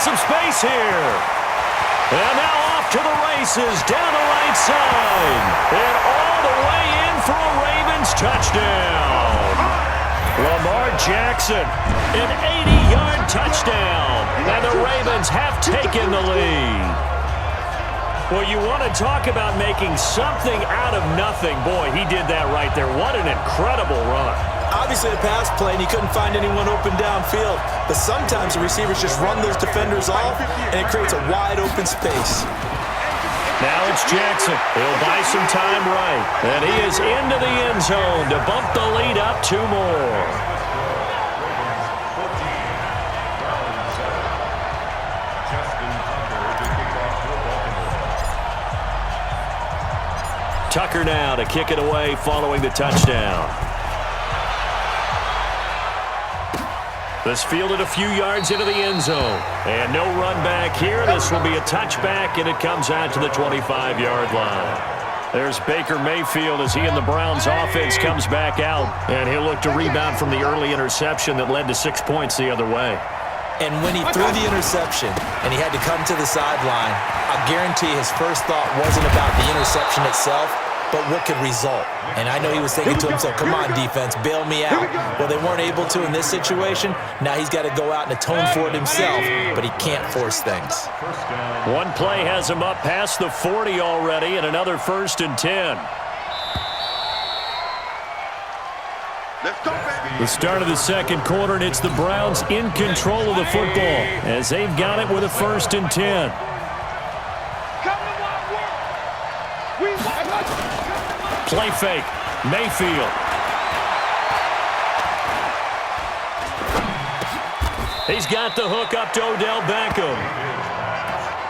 got some space here. And now off to the races down the right side. And all the way in for a Ravens touchdown. Lamar Jackson, an 80-yard touchdown. And the Ravens have taken the lead. Well, you want to talk about making something out of nothing. Boy, he did that right there. What an incredible run. Obviously a pass play, and he couldn't find anyone open downfield. But sometimes the receivers just run those defenders off, and it creates a wide-open space. Now it's Jackson. He'll buy some time right. And he is into the end zone to bump the lead up 2 more. Tucker now to kick it away following the touchdown. This fielded a few yards into the end zone. And no run back here. This will be a touchback, and it comes out to the 25-yard line. There's Baker Mayfield as he and the Browns offense comes back out. And he'll look to rebound from the early interception that led to 6 points the other way. And when he threw the interception and he had to come to the sideline, I guarantee his first thought wasn't about the interception itself, but what could result. And I know he was thinking to himself, come on, defense, bail me out. Well, they weren't able to in this situation. Now he's got to go out and atone for it himself, but he can't force things. One play has him up past the 40 already, and another 1st and 10. The start of the second quarter, and it's the Browns in control of the football as they've got it with a 1st and 10. Play fake. Mayfield. He's got the hook up to Odell Beckham.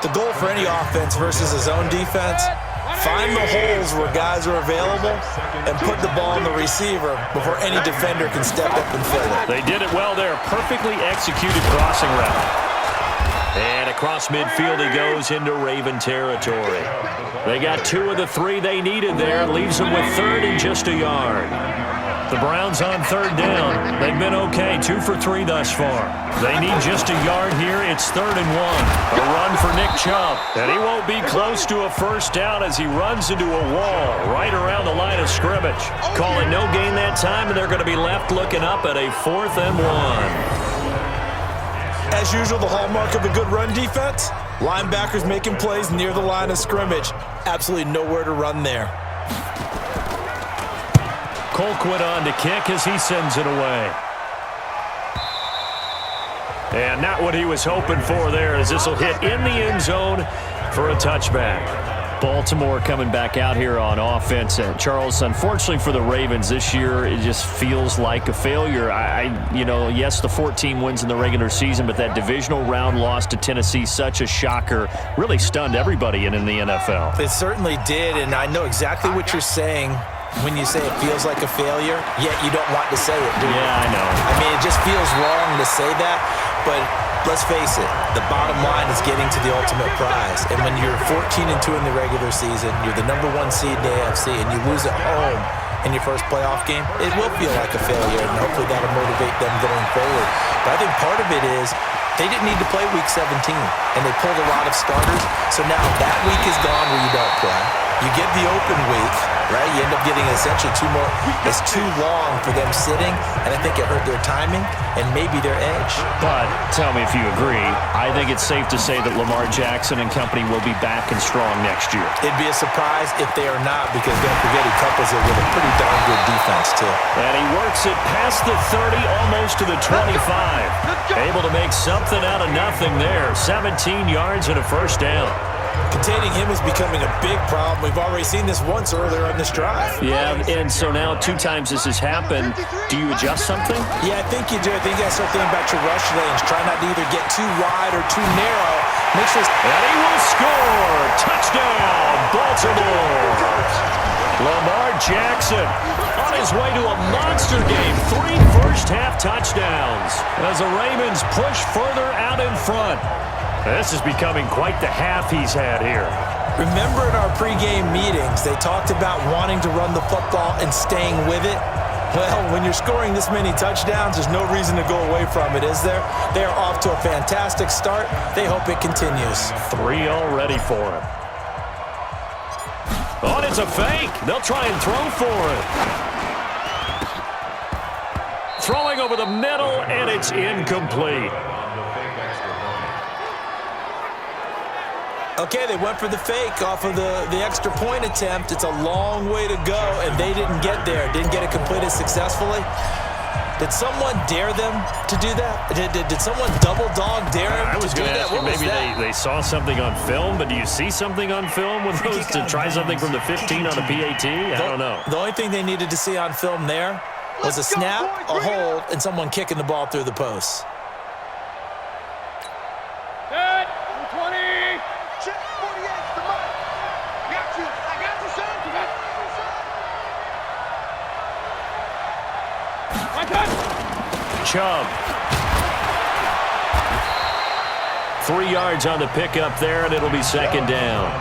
The goal for any offense versus his own defense, find the holes where guys are available and put the ball in the receiver before any defender can step up and fill it. They did it well there. Perfectly executed crossing route. And across midfield he goes into Raven territory. They got 2 of the 3 they needed there. Leaves them with 3rd and just a yard. The Browns on 3rd down. They've been okay. 2 for 3 thus far. They need just a yard here. It's 3rd and 1. A run for Nick Chubb. And he won't be close to a first down as he runs into a wall right around the line of scrimmage. Call it no gain that time, and they're going to be left looking up at a 4th and 1. As usual, the hallmark of a good run defense, linebackers making plays near the line of scrimmage. Absolutely nowhere to run there. Colquitt on to kick as he sends it away. And not what he was hoping for there, as this will hit in the end zone for a touchback. Baltimore coming back out here on offense. And Charles, unfortunately for the Ravens this year, it just feels like a failure. Yes, the 14 wins in the regular season, but that divisional round loss to Tennessee, such a shocker, really stunned everybody in the NFL. It certainly did, and I know exactly what you're saying when you say it feels like a failure, yet you don't want to say it, do you? Yeah, I know. I mean, it just feels wrong to say that, but let's face it, the bottom line is getting to the ultimate prize. And when you're 14-2 in the regular season, you're the #1 seed in the AFC, and you lose at home in your first playoff game, it will feel like a failure, and hopefully that'll motivate them going forward. But I think part of it is they didn't need to play Week 17, and they pulled a lot of starters. So now that week is gone where you don't play. You get the open week, right? You end up getting essentially 2 more. It's too long for them sitting, and I think it hurt their timing and maybe their edge. But tell me if you agree, I think it's safe to say that Lamar Jackson and company will be back and strong next year. It'd be a surprise if they are not, because don't forget he couples it with a pretty darn good defense too. And he works it past the 30, almost to the 25. Able to make something out of nothing there. 17 yards and a first down. Containing him is becoming a big problem. We've already seen this once earlier on this drive. Yeah, and so now 2 times this has happened. Do you adjust something? Yeah, I think you do. I think you got to start thinking about your rush lanes. Try not to either get too wide or too narrow. Make sure. And he will score. Touchdown, Baltimore. Lamar Jackson on his way to a monster game. 3 first-half touchdowns as the Ravens push further out in front. This is becoming quite the half he's had here. Remember in our pregame meetings, they talked about wanting to run the football and staying with it. Well, when you're scoring this many touchdowns, there's no reason to go away from it, is there? They are off to a fantastic start. They hope it continues. 3 already for him. Oh, it's a fake. They'll try and throw for it. Throwing over the middle, and it's incomplete. Okay, they went for the fake off of the extra point attempt. It's a long way to go, and they didn't get there. Didn't get it completed successfully. Did someone dare them to do that? Did someone double dog dare them I was to do going to that? ask you, What was maybe that? they saw something on film, but do you see something on film with those to try something from the 15 on a PAT? I don't know. The only thing they needed to see on film there was a snap, a hold, and someone kicking the ball through the post. Set, 20. Check 48, the mark. Got you. I got you, son. My touch. Chubb. 3 yards on the pickup there, and it'll be second down.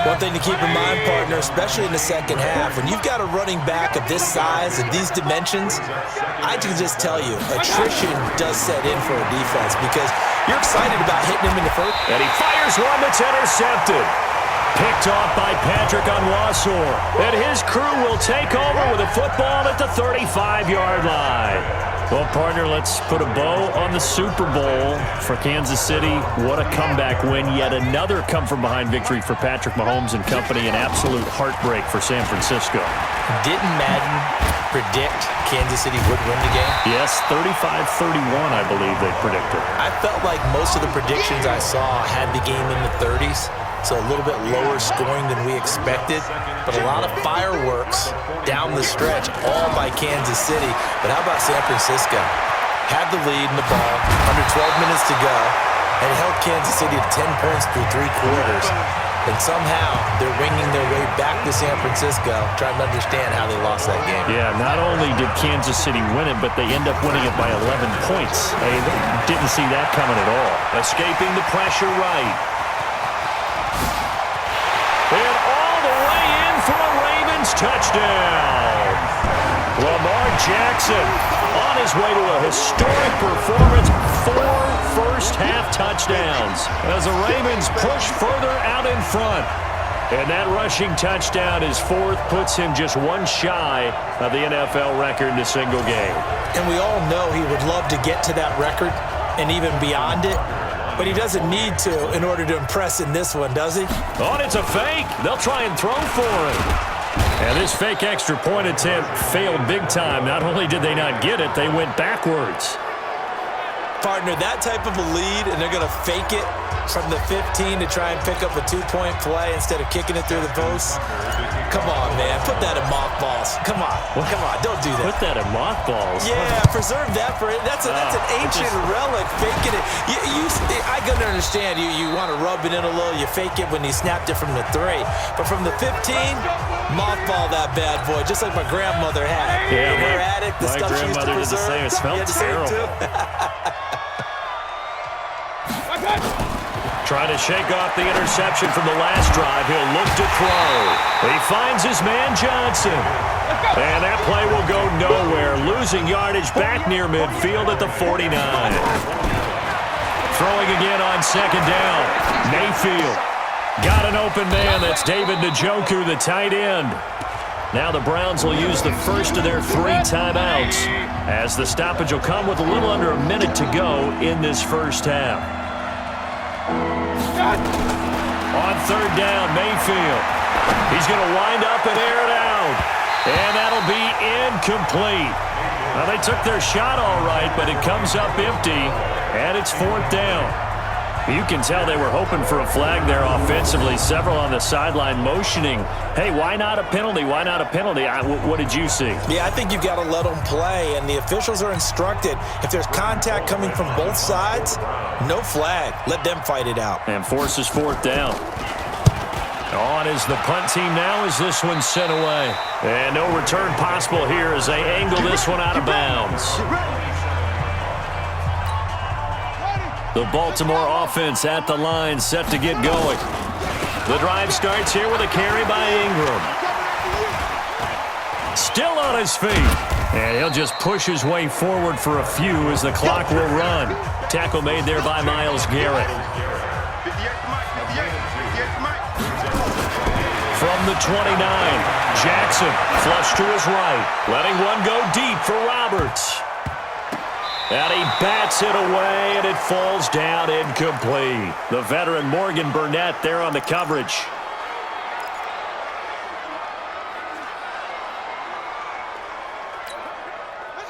One thing to keep in mind, partner, especially in the second half, when you've got a running back of this size and these dimensions, I can just tell you, attrition does set in for a defense because you're excited about hitting him in the first. And he fires one that's intercepted. Picked off by Patrick Onwuasor. And his crew will take over with a football at the 35-yard line. Well, partner, let's put a bow on the Super Bowl for Kansas City. What a comeback win. Yet another come-from-behind victory for Patrick Mahomes and company. An absolute heartbreak for San Francisco. Didn't Madden predict Kansas City would win the game? Yes, 35-31, I believe they predicted. I felt like most of the predictions I saw had the game in the 30s. So a little bit lower scoring than we expected, but a lot of fireworks down the stretch, all by Kansas City. But how about San Francisco? Had the lead in the ball, under 12 minutes to go, and held Kansas City to 10 points through 3 quarters. And somehow they're winging their way back to San Francisco, trying to understand how they lost that game. Yeah, not only did Kansas City win it, but they end up winning it by 11 points. They didn't see that coming at all. Escaping the pressure right. And all the way in for a Ravens touchdown. Lamar Jackson on his way to a historic performance. 4 first-half touchdowns as the Ravens push further out in front. And that rushing touchdown, his 4th, puts him just 1 shy of the NFL record in a single game. And we all know he would love to get to that record and even beyond it. But he doesn't need to in order to impress in this one, does he? Oh, and it's a fake. They'll try and throw for it. And this fake extra point attempt failed big time. Not only did they not get it, they went backwards. Partner, that type of a lead, and they're going to fake it from the 15 to try and pick up a 2-point play instead of kicking it through the post. Come on, man. Put that in mothballs. Come on. What? Come on. Don't do that. Put that in mothballs. Yeah, preserve that for it. That's an ancient relic. Faking it. I can understand you want to rub it in a little. You fake it when you snapped it from the 3. But from the 15, mothball that bad boy, just like my grandmother had. Yeah, in her attic, the stuff she used to grandmother did the preserve. same. It smelled terrible. Trying to shake off the interception from the last drive. He'll look to throw. He finds his man Johnson. And that play will go nowhere. Losing yardage back near midfield at the 49. Throwing again on second down. Mayfield. Got an open man. That's David Njoku, the tight end. Now the Browns will use the first of their 3 timeouts as the stoppage will come with a little under a minute to go in this first half. On third down, Mayfield. He's going to wind up and air it out. And that'll be incomplete. Now, they took their shot all right, but it comes up empty, and it's 4th down. You can tell they were hoping for a flag there offensively. Several on the sideline motioning, hey, why not a penalty? Why not a penalty? What did you see? Yeah, I think you've got to let them play, and the officials are instructed. If there's contact coming from both sides, no flag. Let them fight it out. And forces 4th down. On is the punt team now as this one's sent away. And no return possible here as they angle this one out of bounds. The Baltimore offense at the line, set to get going. The drive starts here with a carry by Ingram. Still on his feet. And he'll just push his way forward for a few as the clock will run. Tackle made there by Myles Garrett. From the 29, Jackson flush to his right, letting one go deep for Roberts. And he bats it away, and it falls down incomplete. The veteran Morgan Burnett there on the coverage.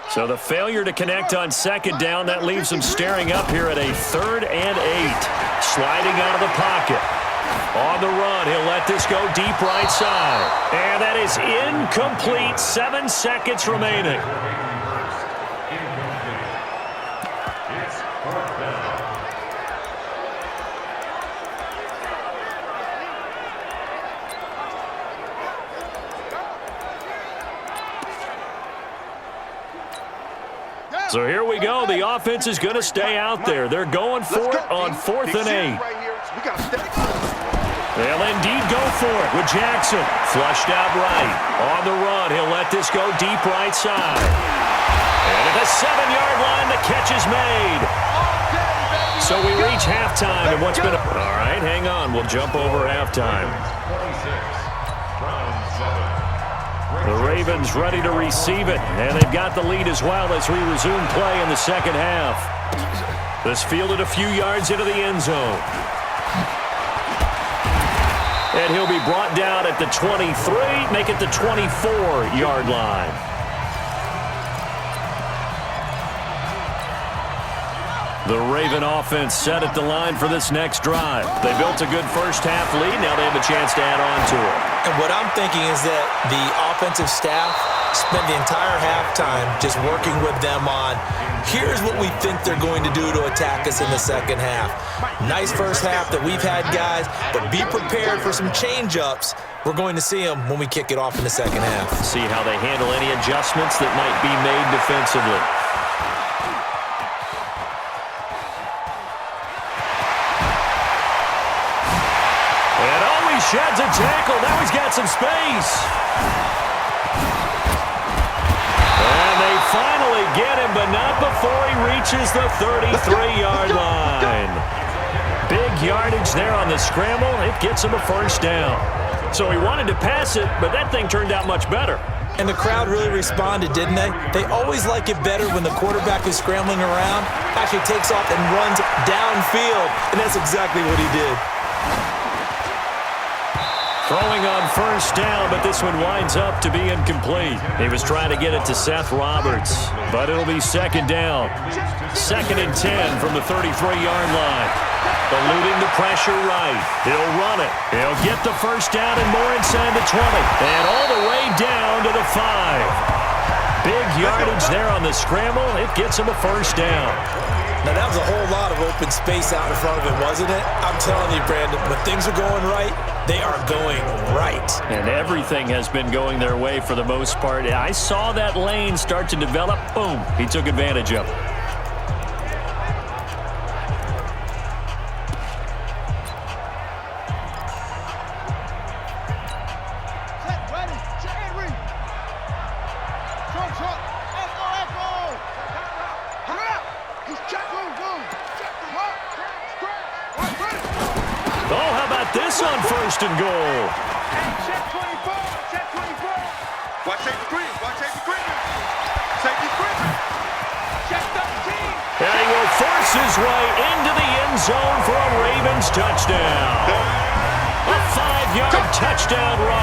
So the failure to connect on second down, that leaves him staring up here at a 3rd and 8. Sliding out of the pocket. On the run, he'll let this go deep right side. And that is incomplete. 7 seconds remaining. So here we go. The offense is going to stay out there. They're going for it on 4th and 8. They'll indeed go for it with Jackson. Flushed out right. On the run, he'll let this go deep right side. And at the 7-yard line, the catch is made. So we reach halftime, and what's been a... All right, hang on. We'll jump over halftime. The Ravens ready to receive it, and they've got the lead as well as we resume play in the second half. This fielded a few yards into the end zone. And he'll be brought down at the 23, make it the 24-yard line. The Raven offense set at the line for this next drive. They built a good first-half lead. Now they have a chance to add on to it. And what I'm thinking is that the offensive staff spent the entire halftime just working with them on, here's what we think they're going to do to attack us in the second half. Nice first half that we've had, guys, but be prepared for some change-ups. We're going to see them when we kick it off in the second half. See how they handle any adjustments that might be made defensively. Sheds a tackle. Now he's got some space. And they finally get him, but not before he reaches the 33-yard line. Big yardage there on the scramble. It gets him a first down. So he wanted to pass it, but that thing turned out much better. And the crowd really responded, didn't they? They always like it better when the quarterback is scrambling around, actually takes off and runs downfield, and that's exactly what he did. Throwing on first down, but this one winds up to be incomplete. He was trying to get it to Seth Roberts, but it'll be second down. 2nd and 10 from the 33-yard line. Eluding the pressure right. He'll run it. He'll get the first down and more inside the 20. And all the way down to the 5. Big yardage there on the scramble. It gets him a first down. Now, that was a whole lot of open space out in front of him, wasn't it? I'm telling you, Brandon, when things are going right, they are going right. And everything has been going their way for the most part. I saw that lane start to develop. Boom. He took advantage of it. This on 1st and goal. Check 24. Check 24. Watch safety screen. Watch safety screen. Safety screen. Check 13. And he will force his way into the end zone for a Ravens touchdown. A 5-yard touchdown run.